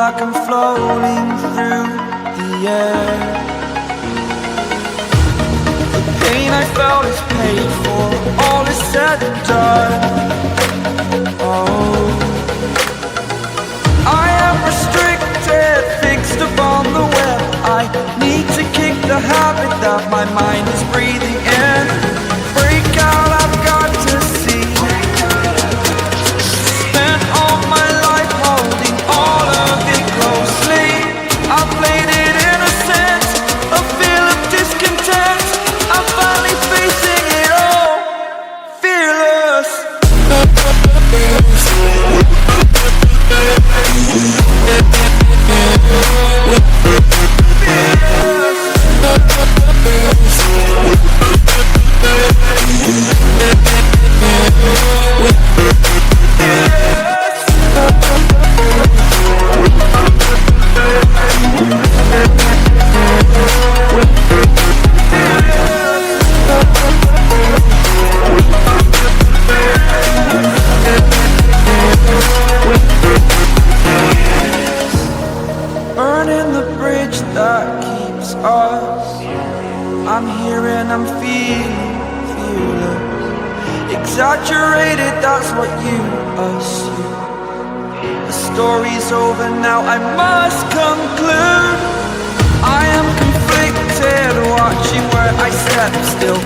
like I'm floating through the air. The pain I felt is paid for, all is said and done. Oh, I am restricted, fixed upon the web. I need to kick the habit that my mind is breathing in. Break out, I've got to see. Spent all my life holding all of it closely. I played it innocent, a feel of discontent. I'm finally facing it all, fearless. Burning the bridge that keeps us. I'm here and I'm feeling fearless. Exaggerated, that's what you assume. The story's over now, I must conclude. I am conflicted, watching where I step still.